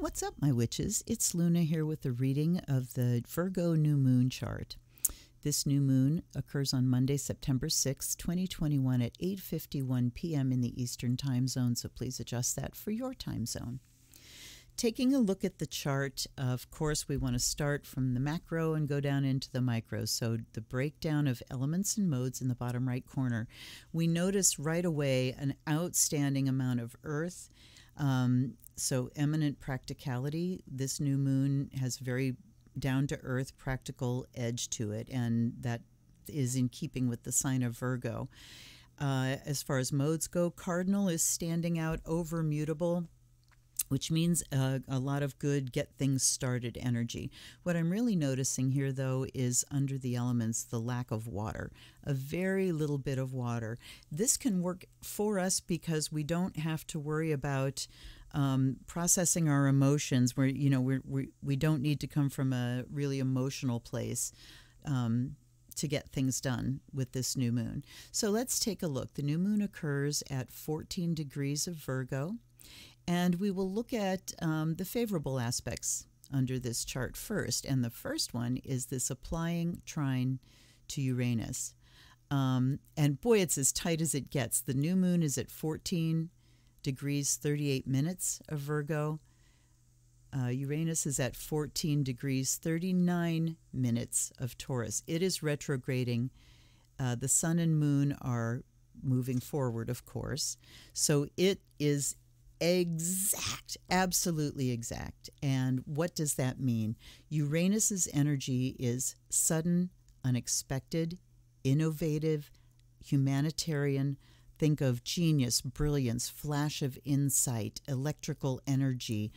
What's up, my witches? It's Luna here with a reading of the Virgo new moon chart. This new moon occurs on Monday, September 6, 2021 at 8:51 p.m. in the Eastern time zone, so please adjust that for your time zone. Taking a look at the chart, of course, we want to start from the macro and go down into the micro. So the breakdown of elements and modes in the bottom right corner. We notice right away an outstanding amount of earth. So eminent practicality. This new moon has very down-to-earth practical edge to it, and that is in keeping with the sign of Virgo. As far as modes go, cardinal is standing out over mutable, which means a lot of good get things started energy. What I'm really noticing here, though, is under the elements, the lack of water, a very little bit of water. This can work for us because we don't have to worry about processing our emotions. We don't need to come from a really emotional place to get things done with this new moon. So let's take a look. The new moon occurs at 14 degrees of Virgo. And we will look at the favorable aspects under this chart first. And the first one is this applying trine to Uranus. And boy, it's as tight as it gets. The new moon is at 14 degrees 38 minutes of Virgo. Uranus is at 14 degrees 39 minutes of Taurus. It is retrograding. The sun and moon are moving forward, of course. So it is exact, absolutely exact. And what does that mean? Uranus's energy is sudden, unexpected, innovative, humanitarian. Think of genius, brilliance, flash of insight, electrical energy,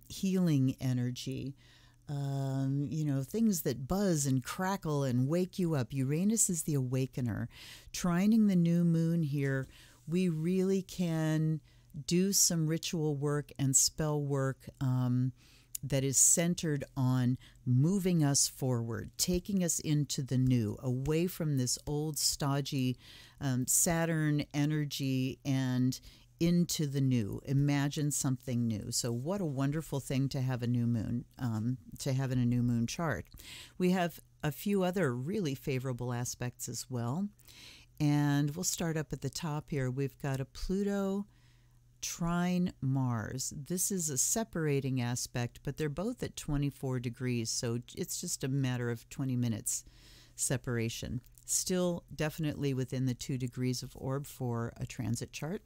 healing energy, things that buzz and crackle and wake you up. Uranus is the awakener. Trining the new moon here, we really can do some ritual work and spell work that is centered on moving us forward, taking us into the new, away from this old stodgy Saturn energy and into the new. Imagine something new. So what a wonderful thing to have a new moon, to have in a new moon chart. We have a few other really favorable aspects as well. And we'll start up at the top here. We've got a Pluto trine Mars. This is a separating aspect, but they're both at 24 degrees, so it's just a matter of 20 minutes separation. Still definitely within the 2 degrees of orb for a transit chart.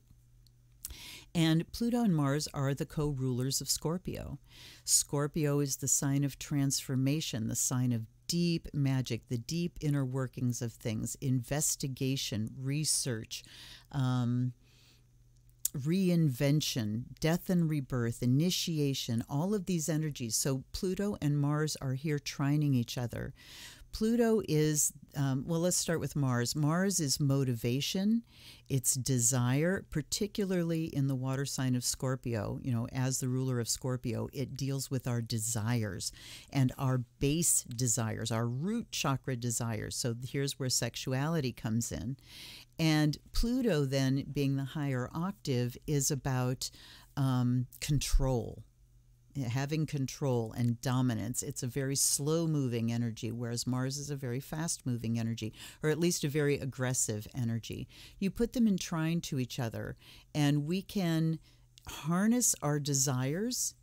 And Pluto and Mars are the co-rulers of Scorpio. Scorpio is the sign of transformation, the sign of deep magic, the deep inner workings of things, investigation, research, reinvention, death and rebirth, initiation, all of these energies. So Pluto and Mars are here trining each other. Pluto is, let's start with Mars. Mars is motivation, it's desire, particularly in the water sign of Scorpio. As the ruler of Scorpio, it deals with our desires and our base desires, our root chakra desires. So here's where sexuality comes in. And Pluto, then, being the higher octave, is about control. Having control and dominance. It's a very slow-moving energy, whereas Mars is a very fast-moving energy, or at least a very aggressive energy. You put them in trine to each other, and we can harness our desires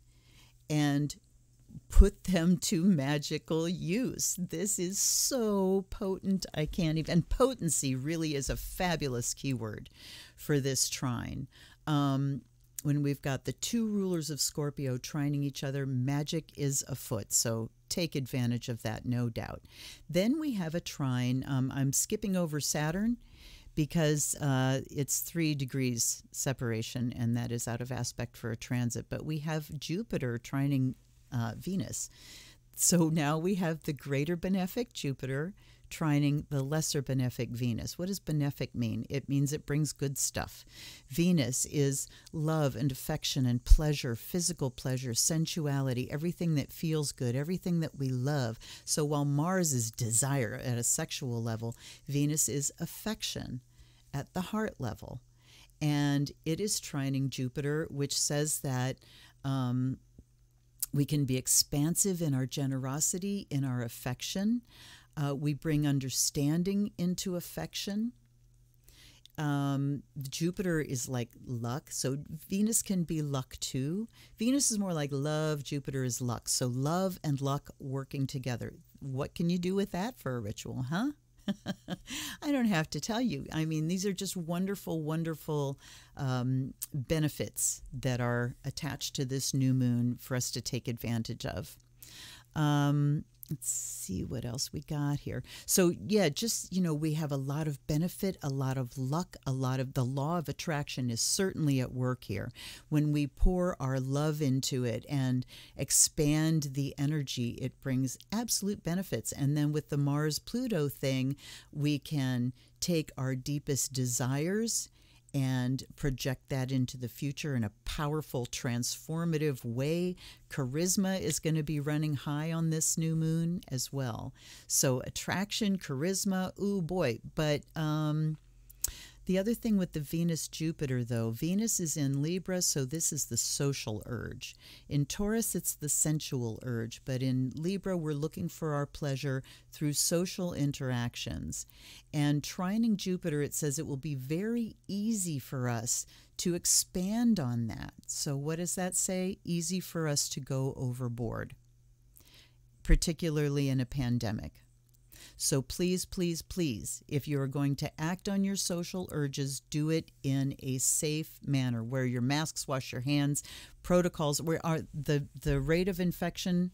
and put them to magical use. This is so potent, I can't even... And potency really is a fabulous keyword for this trine. When we've got the two rulers of Scorpio trining each other, magic is afoot. So take advantage of that, no doubt. Then we have a trine. I'm skipping over Saturn because it's 3 degrees separation, and that is out of aspect for a transit. But we have Jupiter trining Venus. So now we have the greater benefic Jupiter trining the lesser benefic Venus. What does benefic mean? It means it brings good stuff. Venus is love and affection and pleasure, physical pleasure, sensuality, everything that feels good, everything that we love. So while Mars is desire at a sexual level, Venus is affection at the heart level. And it is trining Jupiter, which says that We can be expansive in our generosity, in our affection. We bring understanding into affection. Jupiter is like luck, so Venus can be luck too. Venus is more like love, Jupiter is luck. So love and luck working together. What can you do with that for a ritual, huh? I don't have to tell you. I mean, these are just wonderful, wonderful benefits that are attached to this new moon for us to take advantage of. Let's see what else we got here. So yeah, just, we have a lot of benefit, a lot of luck, a lot of the law of attraction is certainly at work here. When we pour our love into it and expand the energy, it brings absolute benefits. And then with the Mars-Pluto thing, we can take our deepest desires and project that into the future in a powerful, transformative way. Charisma is going to be running high on this new moon as well. So attraction, charisma, ooh boy. But the other thing with the Venus-Jupiter, though, Venus is in Libra, so this is the social urge. In Taurus, it's the sensual urge, but in Libra, we're looking for our pleasure through social interactions. And trining Jupiter, it says it will be very easy for us to expand on that. So what does that say? Easy for us to go overboard, particularly in a pandemic. So please, please, please, if you are going to act on your social urges, do it in a safe manner. Wear your masks, wash your hands, protocols. Where are the rate of infection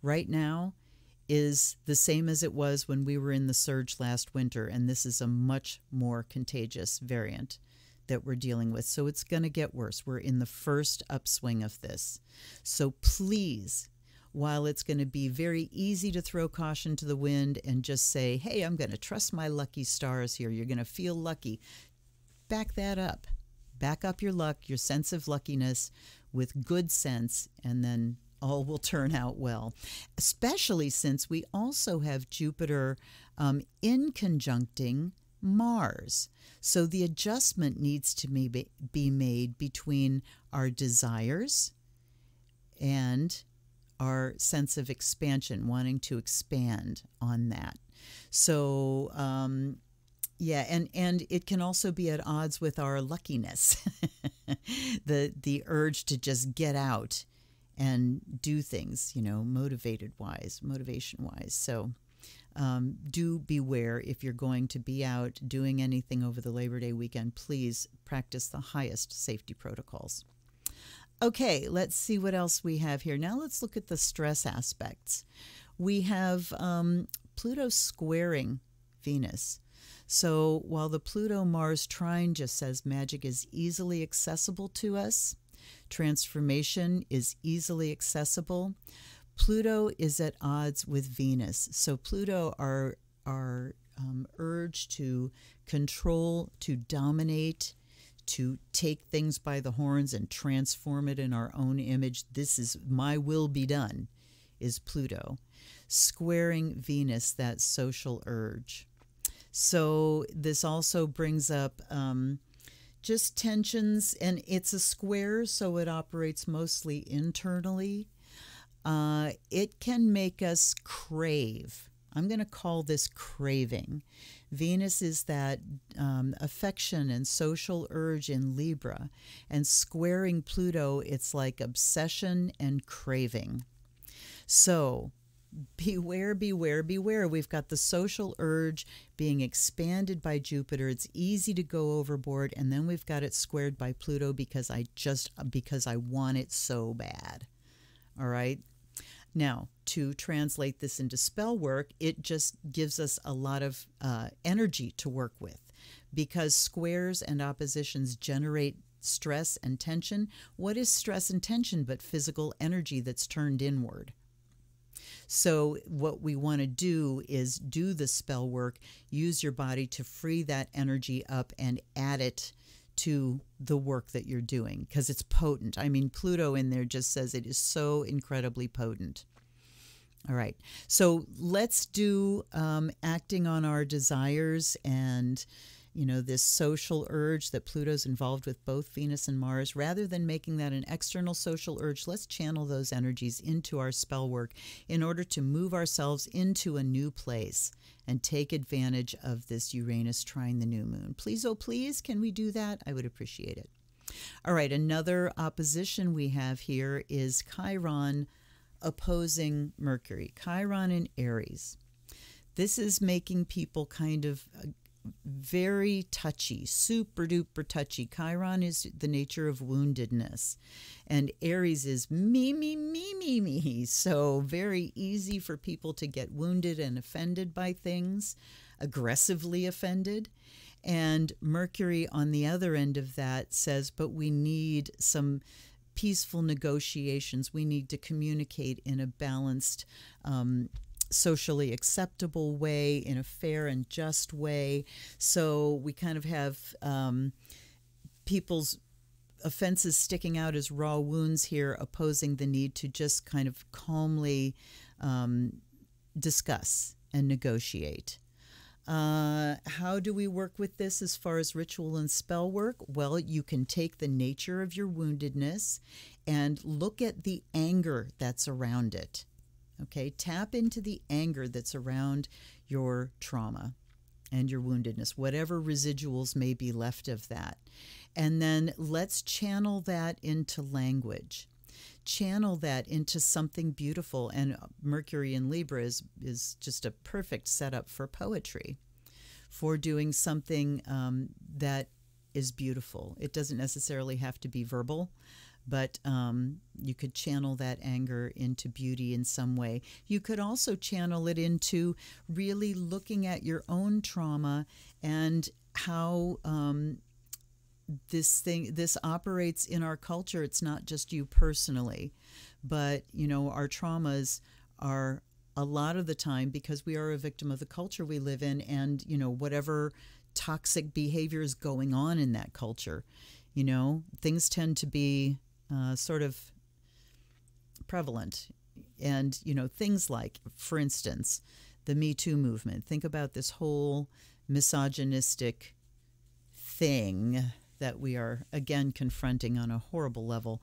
right now is the same as it was when we were in the surge last winter, and this is a much more contagious variant that we're dealing with. So it's going to get worse. We're in the first upswing of this. So please, while it's going to be very easy to throw caution to the wind and just say, hey, I'm going to trust my lucky stars here, you're going to feel lucky, back that up. Back up your luck, your sense of luckiness with good sense, and then all will turn out well. Especially since we also have Jupiter in conjuncting Mars. So the adjustment needs to be made between our desires and our sense of expansion, wanting to expand on that. So, yeah, and it can also be at odds with our luckiness, the urge to just get out and do things, motivation-wise. So do beware if you're going to be out doing anything over the Labor Day weekend. Please practice the highest safety protocols. Okay, let's see what else we have here. Now let's look at the stress aspects. We have Pluto squaring Venus. So while the Pluto-Mars trine just says magic is easily accessible to us, transformation is easily accessible, Pluto is at odds with Venus. So Pluto, our urge to control, to dominate, to take things by the horns and transform it in our own image. This is my will be done, is Pluto. Squaring Venus, that social urge. So this also brings up just tensions, and it's a square, so it operates mostly internally. It can make us crave. I'm going to call this craving. Venus is that affection and social urge in Libra, and squaring Pluto, it's like obsession and craving. So beware, beware, beware. We've got the social urge being expanded by Jupiter. It's easy to go overboard, and then we've got it squared by Pluto because I want it so bad. All right. Now, to translate this into spell work, it just gives us a lot of energy to work with, because squares and oppositions generate stress and tension. What is stress and tension but physical energy that's turned inward? So what we want to do is do the spell work, use your body to free that energy up and add it to the work that you're doing, because it's potent. I mean, Pluto in there just says it is so incredibly potent. All right, so let's do acting on our desires and, this social urge that Pluto's involved with both Venus and Mars. Rather than making that an external social urge, let's channel those energies into our spell work in order to move ourselves into a new place and take advantage of this Uranus trine the new moon. Please, oh please, can we do that? I would appreciate it. All right, another opposition we have here is Chiron opposing Mercury. Chiron in Aries. This is making people kind of very touchy, super duper touchy. Chiron is the nature of woundedness, and Aries is me, me, me, me, me. So very easy for people to get wounded and offended by things, aggressively offended. And Mercury on the other end of that says, but we need some peaceful negotiations. We need to communicate in a balanced, socially acceptable way, in a fair and just way. So we kind of have people's offenses sticking out as raw wounds here, opposing the need to just kind of calmly discuss and negotiate. How do we work with this as far as ritual and spell work? Well, you can take the nature of your woundedness and look at the anger that's around it. Okay, tap into the anger that's around your trauma and your woundedness, whatever residuals may be left of that. And then let's channel that into language. Channel that into something beautiful. And Mercury in Libra is just a perfect setup for poetry, for doing something that is beautiful. It doesn't necessarily have to be verbal, but you could channel that anger into beauty in some way. You could also channel it into really looking at your own trauma and how this operates in our culture. It's not just you personally, but our traumas are a lot of the time because we are a victim of the culture we live in, and whatever toxic behavior is going on in that culture. Things tend to be sort of prevalent. And, things like, for instance, the Me Too movement. Think about this whole misogynistic thing that we are, again, confronting on a horrible level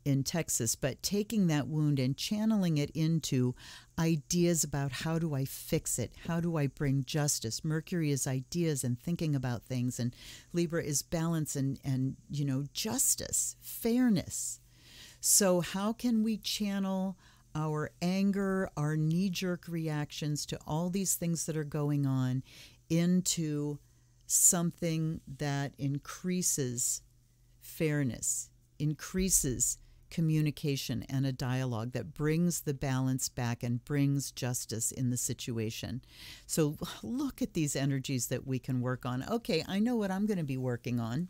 in Texas. But taking that wound and channeling it into ideas about how do I fix it? How do I bring justice? Mercury is ideas and thinking about things, and Libra is balance and justice, fairness. So how can we channel our anger, our knee-jerk reactions to all these things that are going on into something that increases fairness, increases communication and a dialogue that brings the balance back and brings justice in the situation? So look at these energies that we can work on. Okay, I know what I'm going to be working on.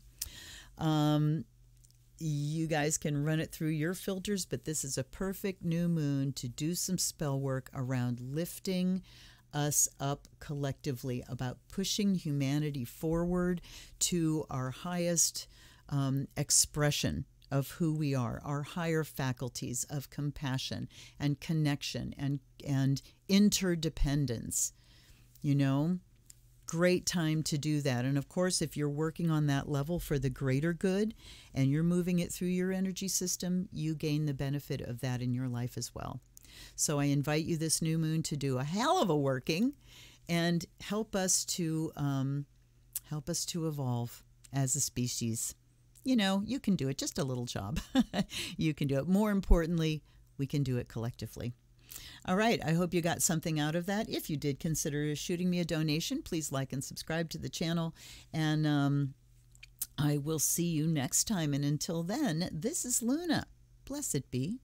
You guys can run it through your filters, but this is a perfect new moon to do some spell work around lifting us up collectively, about pushing humanity forward to our highest expression of who we are, our higher faculties of compassion and connection and interdependence. Great time to do that. And of course, if you're working on that level for the greater good and you're moving it through your energy system, you gain the benefit of that in your life as well. So I invite you this new moon to do a hell of a working and help us to evolve as a species. You can do it. Just a little job. You can do it. More importantly, we can do it collectively. All right. I hope you got something out of that. If you did, consider shooting me a donation. Please like and subscribe to the channel. And I will see you next time. And until then, this is Luna. Blessed be.